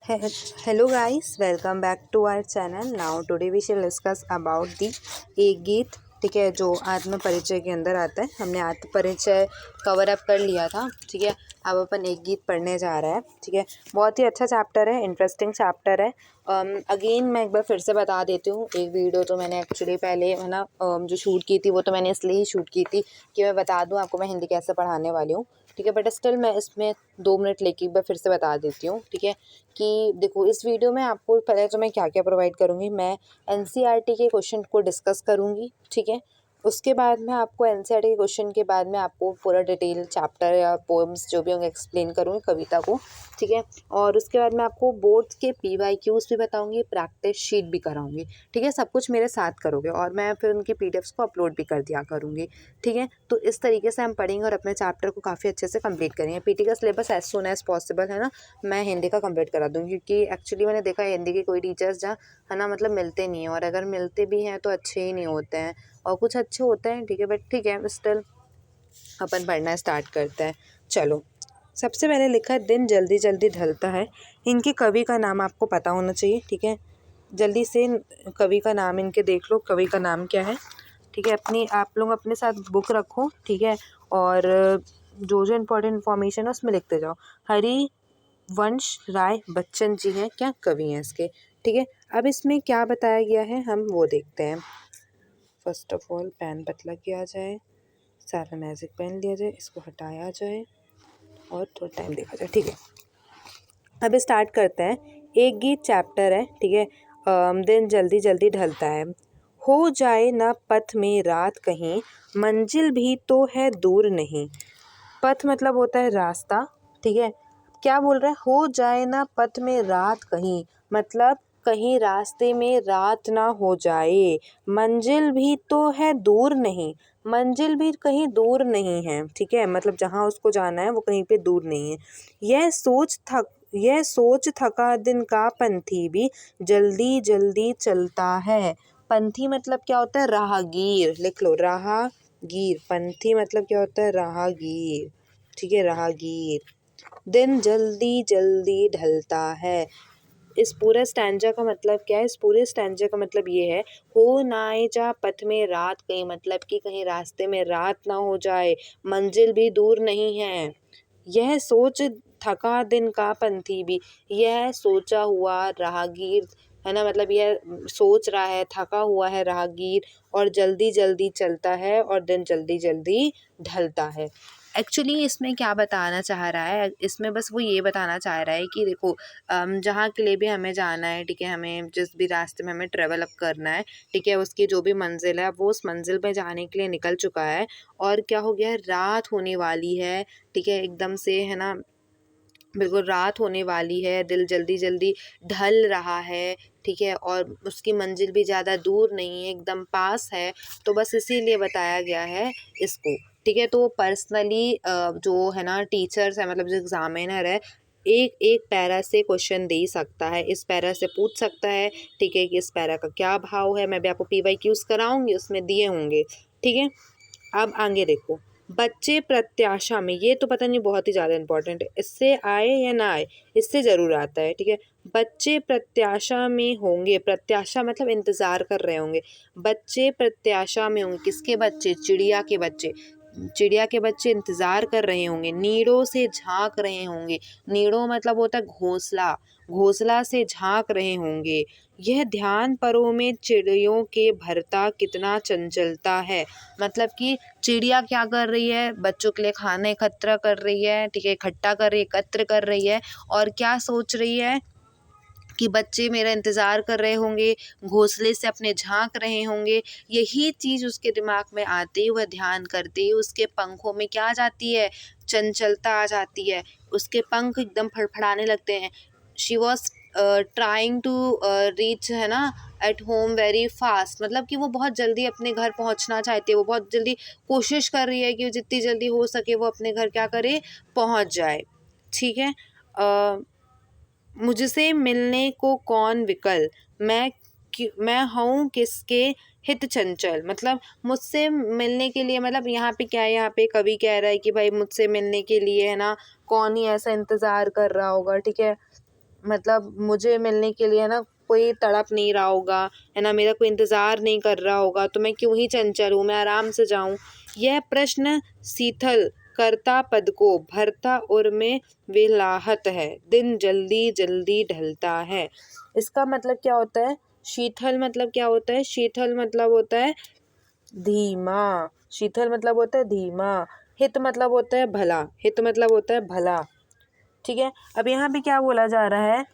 Hello guys, welcome back to our channel. Now today we shall discuss about the एक गीत, ठीक है, जो आत्म परिचय के अंदर आता है। हमने आत्म परिचय कवर अप कर लिया था, ठीक है। अब अपन एक गीत पढ़ने जा रहा है, ठीक है। बहुत ही अच्छा चैप्टर है, इंटरेस्टिंग चैप्टर है। अगेन मैं एक बार फिर से बता देती हूँ, एक वीडियो तो मैंने एक्चुअली पहले है ना जो शूट की थी वो तो मैंने इसलिए ही शूट की थी कि मैं बता दूँ आपको मैं हिंदी कैसे पढ़ाने वाली हूँ, ठीक है। बट स्टिल मैं इसमें 2 मिनट लेके एक बार फिर से बता देती हूँ, ठीक है। कि देखो इस वीडियो में आपको पहले तो मैं क्या क्या प्रोवाइड करूँगी, मैं एनसीईआरटी के क्वेश्चन को डिस्कस करूँगी, ठीक है। उसके बाद में आपको एनसीईआरटी के क्वेश्चन के बाद में आपको पूरा डिटेल चैप्टर या पोएम्स जो भी होंगे एक्सप्लेन करूँगी, कविता को, ठीक है। और उसके बाद मैं आपको बोर्ड के पीवाईक्यूज भी बताऊँगी, प्रैक्टिस शीट भी कराऊँगी, ठीक है। सब कुछ मेरे साथ करोगे और मैं फिर उनकी पीडीएफ्स को अपलोड भी कर दिया करूँगी, ठीक है। तो इस तरीके से हम पढ़ेंगे और अपने चैप्टर को काफ़ी अच्छे से कंप्लीट करेंगे। पीटी का syllabus as soon as possible है ना मैं हिंदी का कंप्लीट करा दूँगी, क्योंकि एक्चुअली मैंने देखा है हिंदी के कोई टीचर्स जहाँ है ना मतलब मिलते नहीं हैं, और अगर मिलते भी हैं तो अच्छे ही नहीं होते हैं, और कुछ अच्छे होते हैं, ठीक है। बट ठीक है, स्टिल अपन पढ़ना स्टार्ट करते हैं। चलो, सबसे पहले लिखा है दिन जल्दी जल्दी ढलता है। इनके कवि का नाम आपको पता होना चाहिए, ठीक है। जल्दी से कवि का नाम इनके देख लो, कवि का नाम क्या है, ठीक है। अपनी आप लोग अपने साथ बुक रखो, ठीक है। और जो जो इम्पोर्टेंट इन्फॉर्मेशन है उसमें लिखते जाओ। हरिवंश राय बच्चन जी हैं, क्या कवि हैं इसके, ठीक है। अब इसमें क्या बताया गया है हम वो देखते हैं। फर्स्ट ऑफ ऑल पेन पतला किया जाए, सारा मैजिक पेन लिया जाए, इसको हटाया जाए और थोड़ा टाइम देखा जाए, ठीक है। अब स्टार्ट करते हैं। एक गीत चैप्टर है, ठीक है। दिन जल्दी जल्दी ढलता है, हो जाए ना पथ में रात कहीं, मंजिल भी तो है दूर नहीं। पथ मतलब होता है रास्ता, ठीक है। क्या बोल रहा है, हो जाए ना पथ में रात कहीं, मतलब कहीं रास्ते में रात ना हो जाए, मंजिल भी तो है दूर नहीं, मंजिल भी कहीं दूर नहीं है, ठीक है। मतलब जहाँ उसको जाना है वो कहीं पे दूर नहीं है। यह सोच थका दिन का पंथी भी जल्दी जल्दी चलता है। पंथी मतलब क्या होता है, राहगीर, लिख लो राहगीर। पंथी मतलब क्या होता है, राहगीर, ठीक है, राहगीर। दिन जल्दी जल्दी ढलता है। इस पूरे स्टैंजा का मतलब क्या है, इस पूरे स्टैंजा का मतलब ये है, हो नाए जा पथ में रात कहीं, मतलब कि कहीं रास्ते में रात ना हो जाए, मंजिल भी दूर नहीं है। यह सोच थका दिन का पंथी भी, यह सोचा हुआ राहगीर है ना, मतलब यह सोच रहा है, थका हुआ है राहगीर, और जल्दी जल्दी चलता है, और दिन जल्दी जल्दी ढलता है। एक्चुअली इसमें क्या बताना चाह रहा है, इसमें बस वो ये बताना चाह रहा है कि देखो जहाँ के लिए भी हमें जाना है, ठीक है, हमें जिस भी रास्ते में हमें ट्रेवल अप करना है, ठीक है, उसकी जो भी मंजिल है वो उस मंजिल पे जाने के लिए निकल चुका है, और क्या हो गया है, रात होने वाली है, ठीक है, एकदम से है ना, बिल्कुल रात होने वाली है, दिल जल्दी जल्दी ढल रहा है, ठीक है, और उसकी मंजिल भी ज़्यादा दूर नहीं है, एकदम पास है। तो बस इसीलिए बताया गया है इसको, ठीक है। तो पर्सनली जो है ना टीचर्स है, मतलब जो एग्जामिनर है, एक एक पैरा से क्वेश्चन दे सकता है, इस पैरा से पूछ सकता है, ठीक है, कि इस पैरा का क्या भाव है। मैं भी आपको पीवाईक्यूज कराऊंगी, उसमें दिए होंगे, ठीक है। अब आगे देखो, बच्चे प्रत्याशा में, ये तो पता नहीं बहुत ही ज़्यादा इंपॉर्टेंट है, इससे आए या ना आए, इससे ज़रूर आता है, ठीक है। बच्चे प्रत्याशा में होंगे, प्रत्याशा मतलब इंतज़ार कर रहे होंगे, बच्चे प्रत्याशा में होंगे, किसके बच्चे, चिड़िया के बच्चे, चिड़िया के बच्चे इंतज़ार कर रहे होंगे, नीड़ों से झांक रहे होंगे, नीड़ों मतलब होता है घोंसला, घोंसला से झांक रहे होंगे। यह ध्यान परों में चिड़ियों के भरता कितना चंचलता है, मतलब कि चिड़िया क्या कर रही है, बच्चों के लिए खाना एकत्र कर रही है, ठीक है, इकट्ठा कर रही है, एकत्र कर रही है, और क्या सोच रही है कि बच्चे मेरा इंतज़ार कर रहे होंगे, घोंसले से अपने झांक रहे होंगे। यही चीज़ उसके दिमाग में आते ही, वह ध्यान करते ही उसके पंखों में क्या आ जाती है, चंचलता आ जाती है, उसके पंख एकदम फड़फड़ाने लगते हैं। She was trying to reach है ना एट होम वेरी फास्ट, मतलब कि वो बहुत जल्दी अपने घर पहुंचना चाहती है, वो बहुत जल्दी कोशिश कर रही है कि जितनी जल्दी हो सके वो अपने घर क्या करे, पहुंच जाए, ठीक है। मुझसे मिलने को कौन विकल, मैं हूँ किसके हित चंचल, मतलब मुझसे मिलने के लिए, मतलब यहाँ पे क्या है, यहाँ पे कवि कह रहा है कि भाई मुझसे मिलने के लिए है ना कौन ही ऐसा इंतज़ार कर रहा होगा, ठीक है। मतलब मुझे मिलने के लिए ना कोई तड़प नहीं रहा होगा, है ना, मेरा कोई इंतज़ार नहीं कर रहा होगा, तो मैं क्यों ही चंचल हूँ, मैं आराम से जाऊँ। यह प्रश्न शीतल करता पद को भरता और में विलाहत है, दिन जल्दी जल्दी ढलता है। इसका मतलब क्या होता है? शीतल मतलब क्या होता है? शीतल मतलब होता है धीमा। शीतल मतलब होता है धीमा। हित मतलब होता है भला। हित मतलब होता है भला। ठीक है। अब यहाँ पे क्या बोला जा रहा है?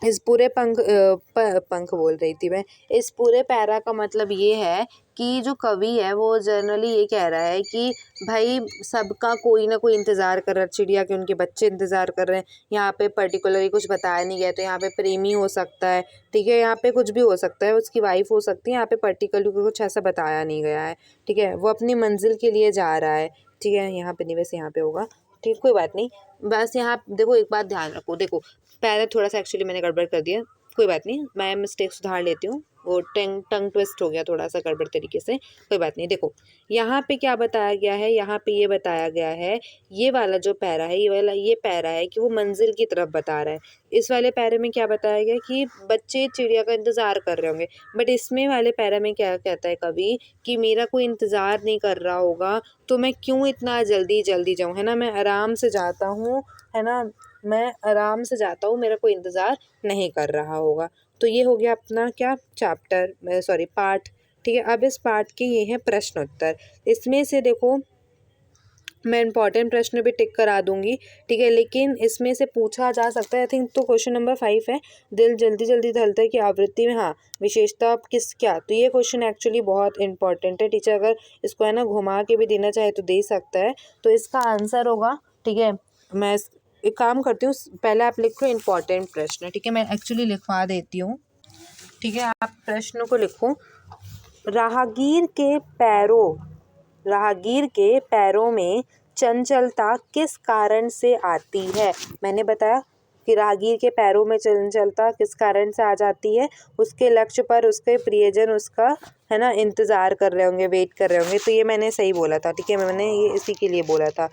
इस पूरे पंख बोल रही थी मैं। इस पूरे पैरा का मतलब ये है कि जो कवि है वो जनरली ये कह रहा है कि भाई सबका कोई ना कोई इंतज़ार कर रहा है, चिड़िया के उनके बच्चे इंतज़ार कर रहे हैं। यहाँ पे पर्टिकुलरली कुछ बताया नहीं गया, तो यहाँ पे प्रेमी हो सकता है, ठीक है, यहाँ पे कुछ भी हो सकता है, उसकी वाइफ हो सकती है, यहाँ पे पर्टिकुलरली कुछ ऐसा बताया नहीं गया है, ठीक है। वो अपनी मंजिल के लिए जा रहा है, ठीक है, यहाँ पे नहीं, वैसे यहाँ पे होगा, ठीक, कोई बात नहीं। बस यहाँ देखो एक बात ध्यान रखो, देखो पहले थोड़ा सा एक्चुअली मैंने गड़बड़ कर दिया, कोई बात नहीं, मैं मिस्टेक सुधार लेती हूँ, वो टंग ट्विस्ट हो गया थोड़ा सा गड़बड़ तरीके से, कोई बात नहीं। देखो यहाँ पे क्या बताया गया है, यहाँ पे ये बताया गया है, ये वाला जो पैरा है, ये वाला ये पैरा है कि वो मंजिल की तरफ बता रहा है। इस वाले पैरे में क्या बताया गया कि बच्चे चिड़िया का इंतज़ार कर रहे होंगे, बट इसमें वाले पैरा में क्या कहता है कवि कि मेरा कोई इंतज़ार नहीं कर रहा होगा, तो मैं क्यों इतना जल्दी जल्दी जाऊँ, है ना, मैं आराम से जाता हूँ, है ना, मैं आराम से जाता हूँ, मेरा कोई इंतज़ार नहीं कर रहा होगा। तो ये हो गया अपना क्या चैप्टर, सॉरी पार्ट, ठीक है। अब इस पार्ट के ये हैं प्रश्न उत्तर। इसमें से देखो मैं इंपॉर्टेंट प्रश्न भी टिक करा दूंगी, ठीक है, लेकिन इसमें से पूछा जा सकता है, आई थिंक तो क्वेश्चन नंबर 5 है, दिल जल्दी जल्दी ढलता है कि आवृत्ति में हाँ विशेषता किस क्या, तो ये क्वेश्चन एक्चुअली बहुत इंपॉर्टेंट है। टीचर अगर इसको है ना घुमा के भी देना चाहे तो दे सकता है। तो इसका आंसर होगा, ठीक है, मैं एक काम करती हूँ, पहले आप लिखो इंपॉर्टेंट प्रश्न, ठीक है, मैं एक्चुअली लिखवा देती हूँ, ठीक है, आप प्रश्न को लिखो। राहगीर के पैरों में चंचलता किस कारण से आती है? मैंने बताया कि राहगीर के पैरों में चंचलता किस कारण से आ जाती है? उसके लक्ष्य पर उसके प्रियजन उसका, है ना, इंतज़ार कर रहे होंगे, वेट कर रहे होंगे, तो ये मैंने सही बोला था, ठीक है, मैंने ये इसी के लिए बोला था।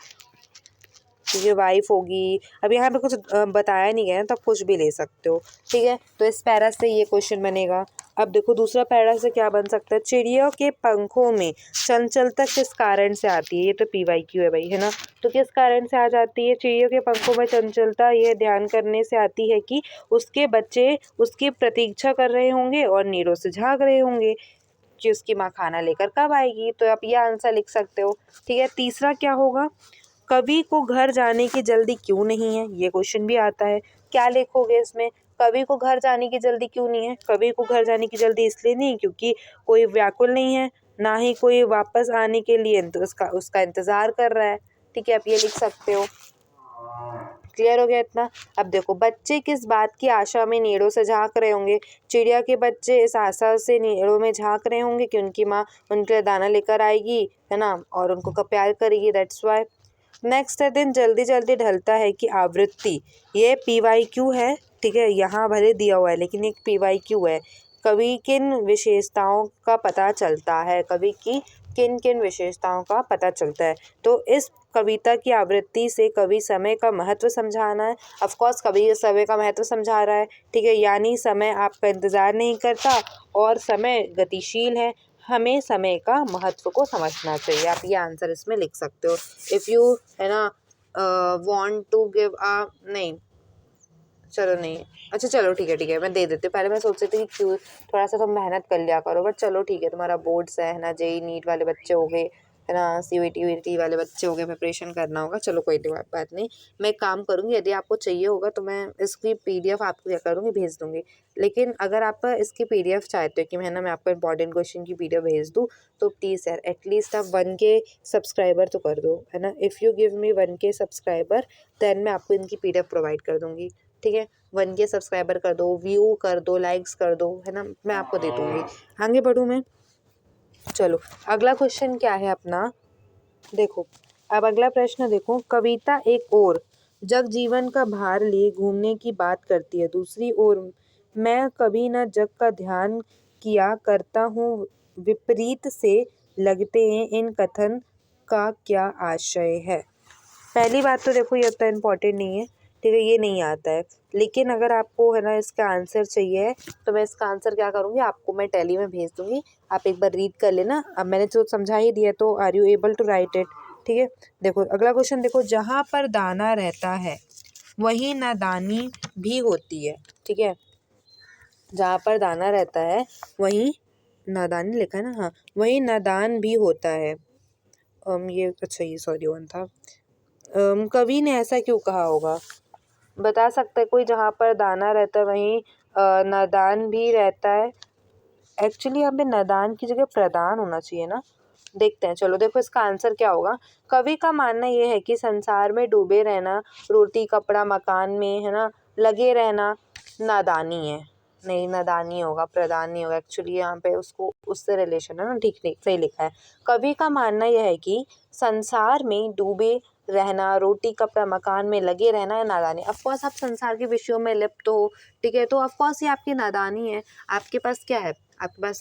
ये वाइफ होगी, अब यहाँ पे कुछ बताया नहीं गया है, तो आप कुछ भी ले सकते हो, ठीक है। तो इस पैरा से ये क्वेश्चन बनेगा। अब देखो दूसरा पैरा से क्या बन सकता है, चिड़ियों के पंखों में चंचलता किस कारण से आती है? ये तो PYQ है भाई, है ना, तो किस कारण से आ जाती है चिड़ियों के पंखों में चंचलता? यह ध्यान करने से आती है कि उसके बच्चे उसकी प्रतीक्षा कर रहे होंगे और नीरों से झाँक रहे होंगे कि उसकी माँ खाना लेकर कब आएगी, तो आप ये आंसर लिख सकते हो, ठीक है। तीसरा क्या होगा, कवि को घर जाने की जल्दी क्यों नहीं है? ये क्वेश्चन भी आता है, क्या लिखोगे इसमें? कवि को घर जाने की जल्दी क्यों नहीं है? कवि को घर जाने की जल्दी इसलिए नहीं क्योंकि कोई व्याकुल नहीं है, ना ही कोई वापस आने के लिए उसका इंतज़ार कर रहा है, ठीक है, आप ये लिख सकते हो। क्लियर हो गया इतना? अब देखो बच्चे किस बात की आशा में नीड़ों से झाँक रहे होंगे? चिड़िया के बच्चे इस आशा से नीड़ों में झाँक रहे होंगे कि उनकी माँ उनके लिए दाना लेकर आएगी, है ना, और उनको कब प्यार करेगी, दैट्स वाई। नेक्स्ट है दिन जल्दी जल्दी ढलता है कि आवृत्ति, ये PYQ है, ठीक है, यहाँ भले दिया हुआ है लेकिन एक PYQ है। कवि किन विशेषताओं का पता चलता है? कवि की किन किन विशेषताओं का पता चलता है? तो इस कविता की आवृत्ति से कवि समय का महत्व समझाना है, ऑफ कोर्स कवि समय का महत्व समझा रहा है, ठीक है, यानी समय आपका इंतज़ार नहीं करता और समय गतिशील है, हमें समय का महत्व को समझना चाहिए। आप ये आंसर इसमें लिख सकते हो। इफ़ यू, है ना, वांट टू गिव अ, नहीं, चलो नहीं, अच्छा चलो ठीक है मैं दे देती हूँ। पहले मैं सोच रही थी कि क्यों थोड़ा सा तुम मेहनत कर लिया करो, बट चलो ठीक है, तुम्हारा बोर्ड्स है ना, JEE नीट वाले बच्चे हो गए, है ना, CUET वाले बच्चे हो गए, प्रिपरेशन करना होगा, चलो कोई बात नहीं। मैं एक काम करूँगी, यदि आपको चाहिए होगा तो मैं इसकी PDF आपको क्या करूँगी, भेज दूँगी। लेकिन अगर आप इसकी PDF चाहते हो कि मैं आपको इंपॉर्टेंट क्वेश्चन की PDF भेज दूँ, तो प्लीज़ यार एटलीस्ट आप 1K सब्सक्राइबर तो कर दो, है ना। If you give me 1K subscriber then मैं आपको इनकी PDF प्रोवाइड कर दूँगी, ठीक है। 1K सब्सक्राइबर कर दो, व्यू कर दो, लाइक्स कर दो, है ना, मैं आपको दे दूँगी। आगे बढ़ूँ मैं? चलो अगला क्वेश्चन क्या है अपना, देखो अब अगला प्रश्न देखो, कविता एक ओर जग जीवन का भार लिए घूमने की बात करती है, दूसरी ओर मैं कभी न जग का ध्यान किया करता हूँ, विपरीत से लगते हैं, इन कथन का क्या आशय है? पहली बात तो देखो ये उतना इम्पोर्टेंट नहीं है, ठीक है, ये नहीं आता है। लेकिन अगर आपको है ना इसका आंसर चाहिए तो मैं इसका आंसर क्या करूँगी, आपको मैं टेली में भेज दूँगी, आप एक बार रीड कर लेना। अब मैंने तो समझा ही दिया, तो are you able to write it? ठीक है, देखो अगला क्वेश्चन देखो, जहाँ पर दाना रहता है वहीं नादानी भी होती है। ठीक है, जहाँ पर दाना रहता है वहीं नादानी लिखा है ना, हाँ, वहीं नादान भी होता है। ये अच्छा, ये सॉरी वन था। कवि ने ऐसा क्यों कहा होगा, बता सकते हैं कोई? जहाँ पर दाना रहता है वहीं नादान भी रहता है। एक्चुअली यहाँ पे नादान की जगह प्रदान होना चाहिए ना। देखते हैं, चलो देखो इसका आंसर क्या होगा। कवि का मानना ये है कि संसार में डूबे रहना, रोटी कपड़ा मकान में है ना लगे रहना नादानी है। नहीं, नादानी होगा, प्रदान नहीं होगा। एक्चुअली यहाँ पे उसको उससे रिलेशन है ना, ठीक नहीं, सही लिखा है। कवि का मानना यह है कि संसार में डूबे रहना, रोटी कपड़ा मकान में लगे रहना है नादानी। ऑफकोर्स आप संसार के विषयों में लिप्त हो, ठीक है, तो ऑफकोर्स ये आपकी नादानी है। आपके पास क्या है, आपके पास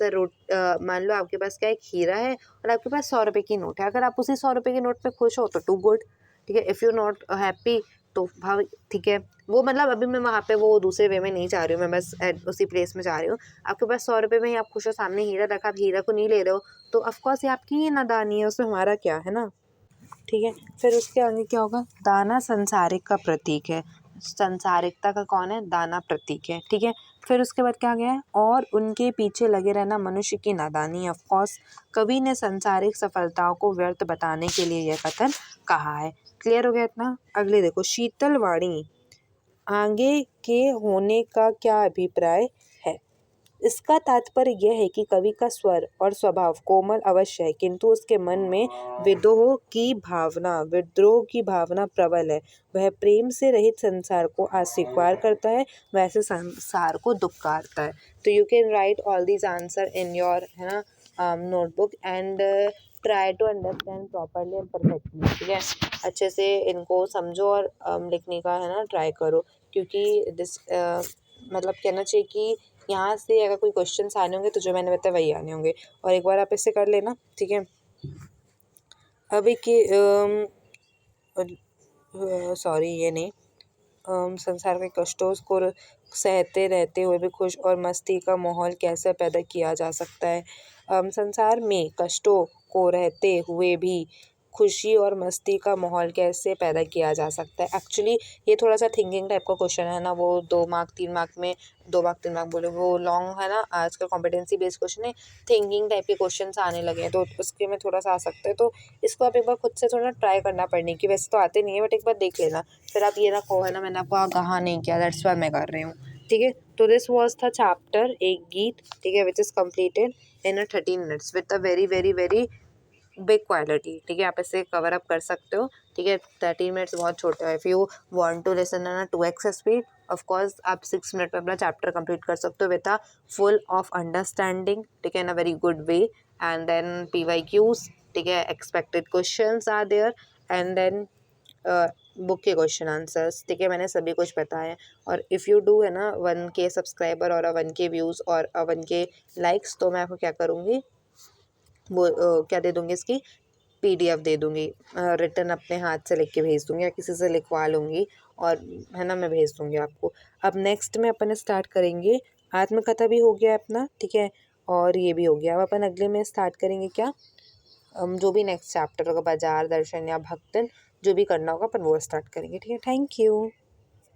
मान लो आपके पास क्या एक हीरा है और आपके पास 100 रुपये की नोट है। अगर आप उसी 100 रुपये की नोट पे खुश हो तो टू गुड, ठीक है। इफ़ यू नॉट हैप्पी तो भाव, ठीक है। वो मतलब अभी मैं वहाँ पे वो दूसरे वे में नहीं जा रही हूँ, मैं बस उसी प्लेस में जा रही हूँ। आपके पास 100 रुपये में ही आप खुश हो, सामने हीरा रखा, आप हीरा को नहीं ले रहे हो, तो ऑफकोर्स ये आपकी ही नादानी है, उसमें हमारा क्या है ना। ठीक है, फिर उसके आगे क्या होगा, दाना संसारिक का प्रतीक है। संसारिकता का कौन है, दाना प्रतीक है। ठीक है, फिर उसके बाद क्या गया है, और उनके पीछे लगे रहना मनुष्य की नादानी। ऑफ कोर्स कवि ने संसारिक सफलताओं को व्यर्थ बताने के लिए यह कथन कहा है। क्लियर हो गया इतना? अगले देखो, शीतल वाणी आगे के होने का क्या अभिप्राय है। इसका तात्पर्य यह है कि कवि का स्वर और स्वभाव कोमल अवश्य है, किंतु उसके मन में विद्रोह की भावना प्रबल है। वह प्रेम से रहित संसार को अस्वीकार करता है, वैसे संसार को दुक्कारता है। तो you can write all these answer in your है ना notebook and try to understand properly and perfectly. ठीक है, अच्छे से इनको समझो और लिखने का है ना ट्राई करो, क्योंकि दिस मतलब कहना चाहिए कि यहाँ से अगर कोई क्वेश्चंस आने होंगे तो जो मैंने बताया वही आने होंगे। और एक बार आप इससे कर लेना, ठीक है। अभी कि सॉरी ये नहीं, संसार के कष्टों को सहते रहते हुए भी खुश और मस्ती का माहौल कैसे पैदा किया जा सकता है। संसार में कष्टों को रहते हुए भी खुशी और मस्ती का माहौल कैसे पैदा किया जा सकता है। एक्चुअली ये थोड़ा सा थिंकिंग टाइप का क्वेश्चन है ना, वो 2 मार्क 3 मार्क में, 2 मार्क 3 मार्क बोले, वो लॉन्ग है ना, आजकल कॉम्पिटेंसी बेस्ड क्वेश्चन है, थिंकिंग टाइप के क्वेश्चन आने लगे हैं, तो उसके में थोड़ा सा आ सकता है। तो इसको आप एक बार खुद से थोड़ा ट्राई करना पड़ने की, वैसे तो आते नहीं है बट एक बार देख लेना, फिर आप ये ना कहो है ना मैंने आपको कहा नहीं किया, दैट्स व्हाई मैं कर रही हूँ। ठीक है, तो दिस वाज था चैप्टर एक गीत, ठीक है, which is completed in 13 minutes with a very very very big quality. ठीक है, आप इसे कवर अप कर सकते हो। ठीक है, 13 मिनट्स बहुत छोटे हैं। If you want to listen ना 2x स्पीड, ऑफ कोर्स आप 6 मिनट में अपना चैप्टर कंप्लीट कर सकते हो with a full of understanding, ठीक है, in a very good way. And then PYQs, ठीक है, expected questions are there, and then book के क्वेश्चन आंसर्स। ठीक है, मैंने सभी कुछ बताया है। और इफ़ यू डू है ना 1K सब्सक्राइबर और 1K व्यूज़ और 1K लाइक्स, तो मैं आपको क्या करूँगी, वो क्या दे दूँगी, इसकी PDF दे दूँगी, रिटन अपने हाथ से लिख के भेज दूँगी या किसी से लिखवा लूँगी, और है ना मैं भेज दूँगी आपको। अब नेक्स्ट में अपन स्टार्ट करेंगे, आत्मकथा भी हो गया अपना, ठीक है, और ये भी हो गया। अब अपन अगले में स्टार्ट करेंगे क्या, जो भी नेक्स्ट चैप्टर होगा, बाजार दर्शन या भक्तन, जो भी करना होगा अपन वो स्टार्ट करेंगे। ठीक है, थैंक यू।